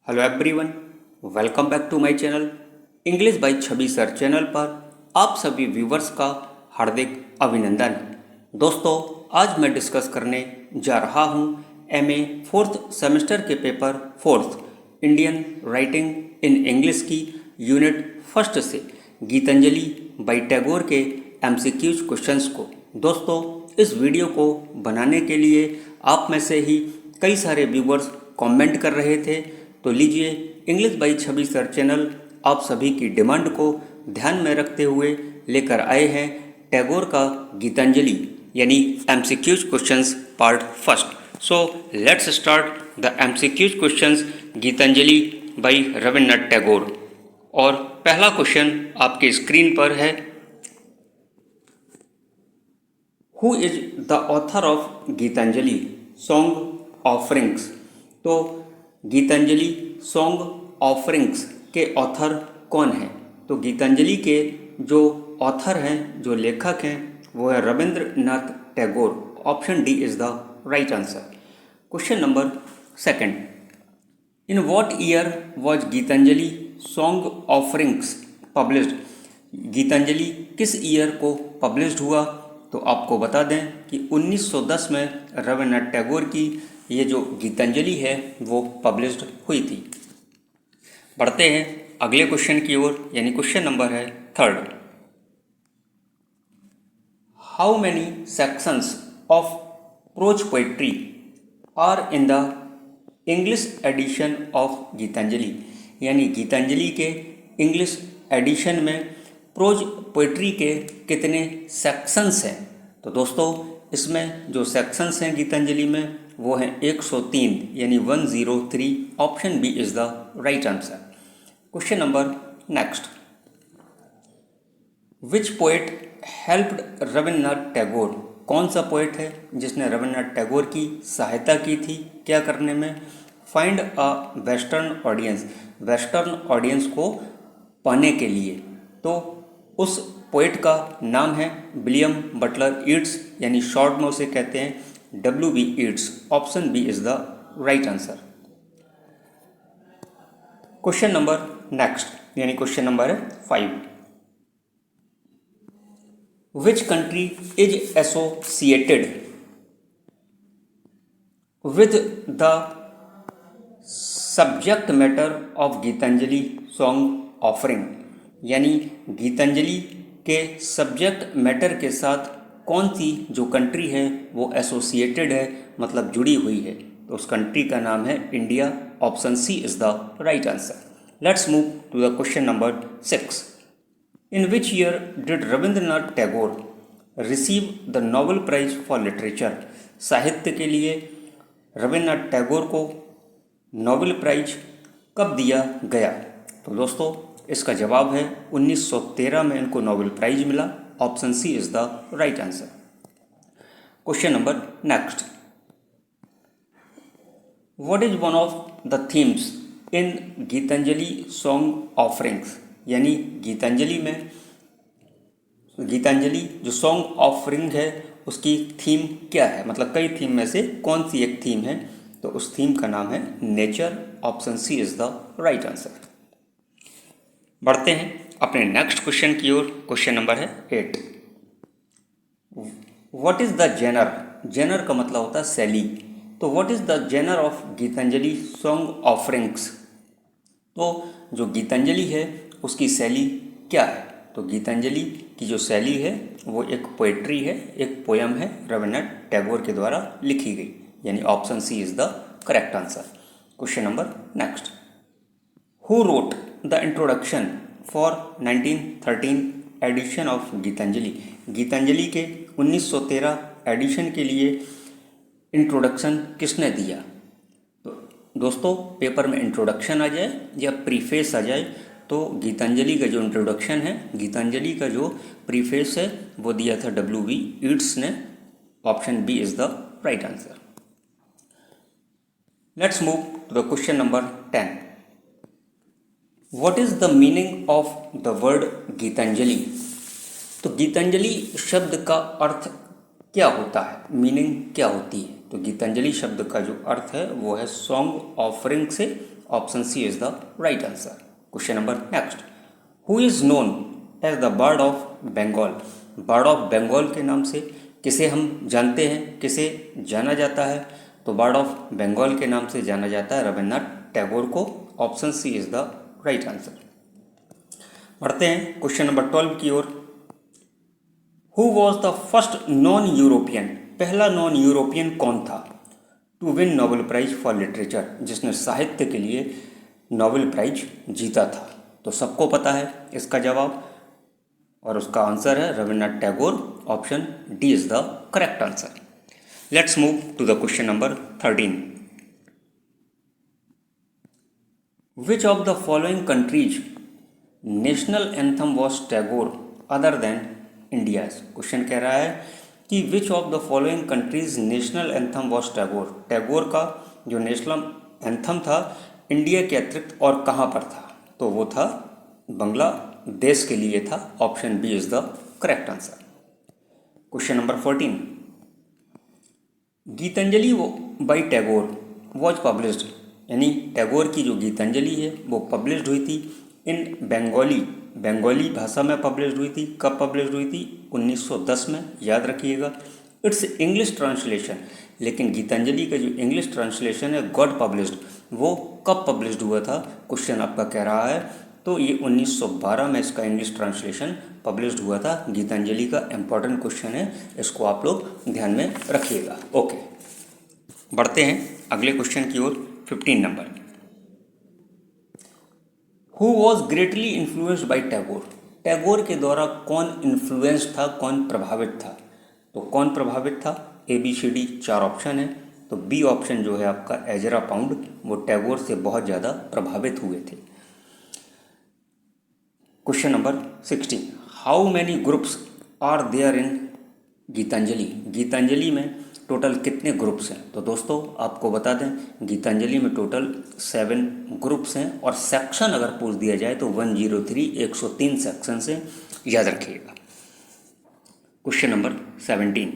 Hello everyone, welcome back to my channel English by Chhavi sir channel पर आप सभी viewers का हार्दिक अभिनंदन। दोस्तों, आज मैं डिस्कस करने जा रहा हूं एमए फोर्थ सेमेस्टर के paper fourth Indian writing in English की यूनिट फर्स्ट से गीतांजलि बाय टैगोर के एमसीक्यूज क्वेश्चंस को। दोस्तों, इस वीडियो को बनाने के लिए आप में से ही कई सारे व्यूवर्स कमेंट कर रहे थे, तो लीजिए English by Chhavi sir channel आप सभी की डिमांड को ध्यान में रखते हुए लेकर आए हैं टैगोर का गीतांजलि यानी MCQs questions part first. So let's start the MCQs questions Gitanjali by Rabindranath Tagore. और पहला क्वेश्चन आपके स्क्रीन पर है, who is the author of Gitanjali Song Offerings. तो गीतांजलि सॉन्ग ऑफरिंग्स के ऑथर कौन है? तो गीतांजलि के जो ऑथर हैं, जो लेखक हैं, वो है Rabindranath Tagore. Option D is the right answer. Question number second, in what year was Gitanjali Song Offerings published. Gitanjali किस ईयर को पब्लिश्ड हुआ? तो आपको बता दें कि 1910 में रविन्द्रनाथ टैगोर की ये जो गीतांजलि है वो पब्लिश्ड हुई थी। बढ़ते हैं अगले क्वेश्चन की ओर, यानी क्वेश्चन नंबर है third, how many sections of prose poetry are in the English edition of Gitanjali. यानी गीतांजलि के इंग्लिश एडिशन में प्रोज पोएट्री के कितने सेक्शंस हैं? तो दोस्तों, इसमें जो सेक्शंस हैं गीतांजलि में वो हैं 103 यानी 103। Option B is the right answer. Question number next, which poet helped Rabindranath Tagore. कौन सा पोएट है जिसने रविन्द्रनाथ टैगोर की सहायता की थी क्या करने में? Find a western audience, western audience को पाने के लिए। तो उस पोएट का नाम है विलियम बटलर ईट्स, यानी शॉर्ट में उसे कहते हैं W.B. Yeats. Option B is the right answer. Question number next, यानी क्वेश्चन नंबर है 5, which country is associated with the subject matter of Gitanjali Song Offering. यानी गीतांजलि के सब्जेक्ट मैटर के साथ कौन सी जो कंट्री है वो एसोसिएटेड है, मतलब जुड़ी हुई है? तो उस कंट्री का नाम है India. Option C is the right answer. Let's move to the question number 6, in which year did Rabindranath Tagore receive the Nobel prize for literature. साहित्य के लिए रविंद्रनाथ टैगोर को नोबेल प्राइज कब दिया गया? तो दोस्तों, इसका जवाब है 1913 में इनको नोबेल प्राइज मिला। Option C is the right answer. Question number next, what is one of the themes in Gitanjali Song Offerings. यानी गीतांजलि में, गीतांजलि जो सॉन्ग ऑफरिंग है उसकी थीम क्या है, मतलब कई थीम में से कौन सी एक थीम है? तो उस थीम का नाम है nature. Option C is the right answer. बढ़ते हैं अपने नेक्स्ट क्वेश्चन की ओर। क्वेश्चन नंबर है 8, what is the genre. Genre का मतलब होता है शैली। तो what is the genre of Gitanjali Song Offerings. तो जो गीतांजलि है उसकी शैली क्या है? तो गीतांजलि की जो शैली है वो एक पोएट्री है, एक पोयम है, रविन्द्रनाथ टैगोर के द्वारा लिखी गई। यानी option C is the correct answer. Question number next, who wrote the introduction for 1913 edition of Gitanjali. Gitanjali के 1913 एडिशन के लिए इंट्रोडक्शन किसने दिया? तो दोस्तों, पेपर में इंट्रोडक्शन आ जाए या प्रीफेस आ जाए, तो गीतांजलि का जो इंट्रोडक्शन है, गीतांजलि का जो प्रीफेस है वो दिया था W.B. ईट्स ने। Option B is the right answer. Let's move to the question number 10, what is the meaning of the word Gitanjali. तो गीतांजलि शब्द का अर्थ क्या होता है, मीनिंग क्या होती है? तो गीतांजलि शब्द का जो अर्थ है वो है सॉन्ग ऑफरिंग से option C is the right answer. Question number next, who is known as the bard of Bengal? Bard of Bengal के नाम से किसे हम जानते हैं, किसे जाना जाता है? तो बर्ड ऑफ बंगाल के नाम से जाना जाता है रविन्द्रनाथ टैगोर को। Option C is the right answer. बढ़ते हैं क्वेश्चन नंबर 12 की ओर। Who was the first non European? पहला नॉन यूरोपियन कौन था to win Nobel prize for literature, जिसने साहित्य के लिए नोबेल प्राइज जीता था? तो सबको पता है इसका जवाब, और उसका आंसर है Rabindranath Tagore. Option D is the correct answer. Let's move to the question number 13। Which of the following countries national anthem was Tagore other than India's? Question कह रहा है कि which of the following countries national anthem was Tagore? Tagore का जो national anthem था India के अतिरिक्त और कहाँ पर था? तो वो था बांग्लादेश के लिए था। Option B is the correct answer. Question number 14, Gitanjali by Tagore was published, यानी टैगोर की जो गीतांजलि है वो पब्लिश्ड हुई थी इन बंगाली भाषा में पब्लिश्ड हुई थी। कब पब्लिश्ड हुई थी? 1910 में, याद रखिएगा। इट्स इंग्लिश ट्रांसलेशन, लेकिन गीतांजलि का जो इंग्लिश ट्रांसलेशन है गॉट पब्लिश्ड, वो कब पब्लिश्ड हुआ था? क्वेश्चन आपका कह रहा है। तो ये 1912 में इसका इंग्लिश ट्रांसलेशन पब्लिश्ड हुआ था। गीतांजलि का इम्पॉर्टेंट क्वेश्चन है, इसको आप लोग ध्यान में रखिएगा। ओके, बढ़ते हैं अगले क्वेश्चन की ओर। 15 number, who was greatly influenced by Tagore? Tagore के द्वारा कौन इन्फ्लुएंस था, कौन प्रभावित था? तो कौन प्रभावित था? ABCD 4 ऑप्शन है। तो बी ऑप्शन जो है आपका एजरा पाउंड, वो टैगोर से बहुत ज़्यादा प्रभावित हुए थे। Question number 16, how many groups are there in Gitanjali? Gitanjali में टोटल कितने ग्रुप्स हैं? तो दोस्तों आपको बता दें, गीतांजलि में टोटल 7 ग्रुप्स हैं, और सेक्शन अगर पूछ दिया जाए तो 103 सेक्शन से, याद रखिएगा। Question number 17,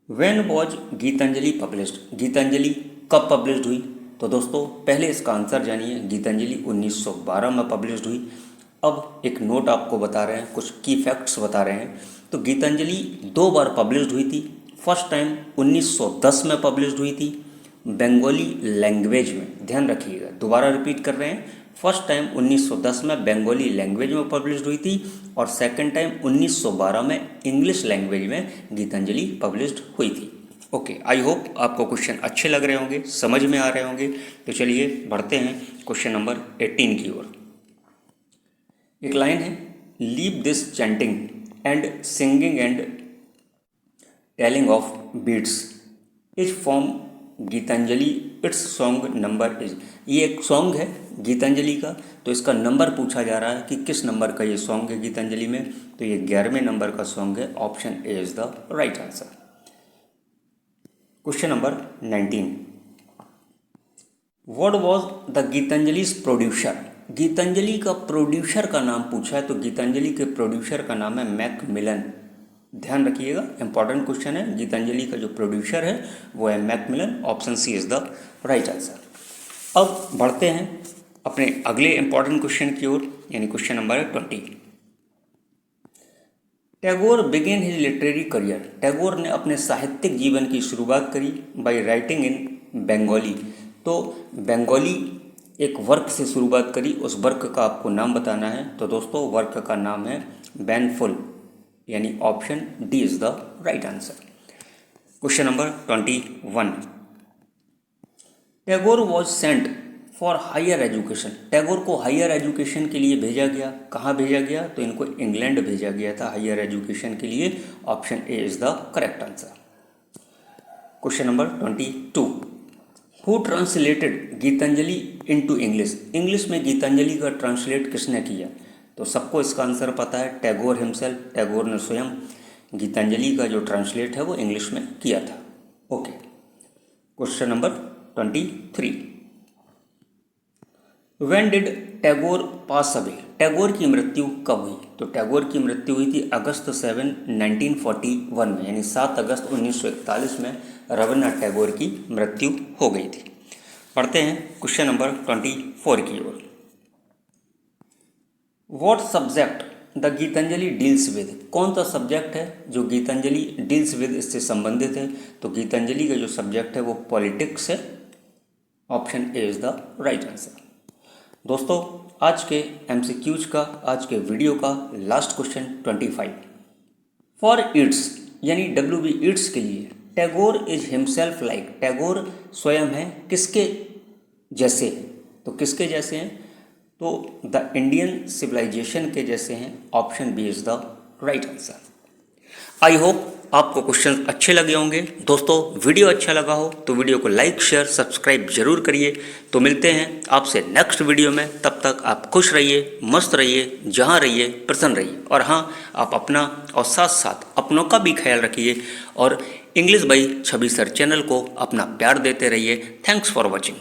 when was Gitanjali published? Gitanjali कब पब्लिश्ड हुई? तो दोस्तों पहले इसका आंसर जानिए। गीतांजलि 1912 में पब्लिश्ड हुई। अब एक नोट आपको बता रहे हैं, कुछ की फैक्ट्स बता रहे हैं। तो गीतांजलि 2 बार पब्लिश्ड हुई थी। फर्स्ट टाइम 1910 में पब्लिश्ड हुई थी बंगाली लैंग्वेज में, ध्यान रखिएगा, दोबारा रिपीट कर रहे हैं। फर्स्ट टाइम 1910 में बंगाली लैंग्वेज में पब्लिश्ड हुई थी, और सेकंड टाइम 1912 में इंग्लिश लैंग्वेज में गीतांजलि पब्लिश्ड हुई थी। ओके, आई होप आपको क्वेश्चन अच्छे लग रहे होंगे, समझ में आ रहे होंगे। तो चलिए बढ़ते हैं क्वेश्चन नंबर 18 की ओर। एक लाइन है, leave this chanting and singing and telling of beads is from Gitanjali, it's song number is. ये एक सॉन्ग है गीतांजलि का, तो इसका नंबर पूछा जा रहा है कि किस नंबर का ये सॉन्ग है गीतांजलि में। तो ये 11वें नंबर का सॉन्ग है। Option A is the right answer. Question number 19, what was the Gitanjali's producer? Gitanjali का प्रोड्यूसर का नाम पूछा है, तो गीतांजलि के प्रोड्यूसर का नाम है मैकमिलन। ध्यान रखिएगा, इंपॉर्टेंट क्वेश्चन है। गीतांजलि का जो प्रोड्यूसर है वो है Macmillan. Option C is the right answer. अब बढ़ते हैं अपने अगले इंपॉर्टेंट क्वेश्चन की ओर, यानी question number 20। Tagore begin his literary career. Tagore ने अपने साहित्यिक जीवन की शुरुआत करी बाय राइटिंग इन बंगाली। तो बंगाली एक वर्क से शुरुआत करी, उस वर्क का आपको नाम बताना है। तो दोस्तों वर्क का नाम है बैनफुल, यानी option D is the right answer. Question number 21, Tagore was sent for higher education. Tagore को हायर एजुकेशन के लिए भेजा गया। कहाँ भेजा गया? तो इनको इंग्लैंड भेजा गया था हायर एजुकेशन के लिए। Option A is the correct answer. Question number 22, who translated Gitanjali into English? English में गीतांजलि का ट्रांसलेट किसने किया? तो सबको इसका आंसर पता है, टैगोर हिमसेल्फ। टैगोर ने स्वयं गीतांजलि का जो ट्रांसलेट है वो इंग्लिश में किया था। Okay, question number 23, when did Tagore pass away? Tagore की मृत्यु कब हुई? तो टैगोर की मृत्यु हुई थी अगस्त 7, 1941 में, यानी 7 अगस्त 1941 में रविन्द्रनाथ टैगोर की मृत्यु हो गई थी। पढ़ते हैं क्वेश्चन नंबर 24 की ओर। What subject the Gitanjali deals with, कौन सा सब्जेक्ट है जो गीतांजलि डील्स विद इससे संबंधित है? तो गीतांजलि का जो सब्जेक्ट है वो पॉलिटिक्स है। Option A is the right answer. दोस्तों, आज के एमसीक्यूज का, आज के वीडियो का लास्ट क्वेश्चन 25। फॉर इट्स यानी WB इट्स के लिए Tagore is himself like, Tagore स्वयं है किसके जैसे हैं? तो किसके जैसे हैं? तो द इंडियन सिविलाइजेशन के जैसे हैं। Option B is the right answer. I hope आपको क्वेश्चन अच्छे लगे होंगे। दोस्तों, वीडियो अच्छा लगा हो तो वीडियो को लाइक शेयर सब्सक्राइब जरूर करिए। तो मिलते हैं आपसे नेक्स्ट वीडियो में। तब तक आप खुश रहिए, मस्त रहिए, जहाँ रहिए प्रसन्न रहिए। और हाँ, आप अपना और साथ साथ अपनों का भी ख्याल रखिए और English by Chhavi sir channel को अपना प्यार देते रहिए। Thanks for watching.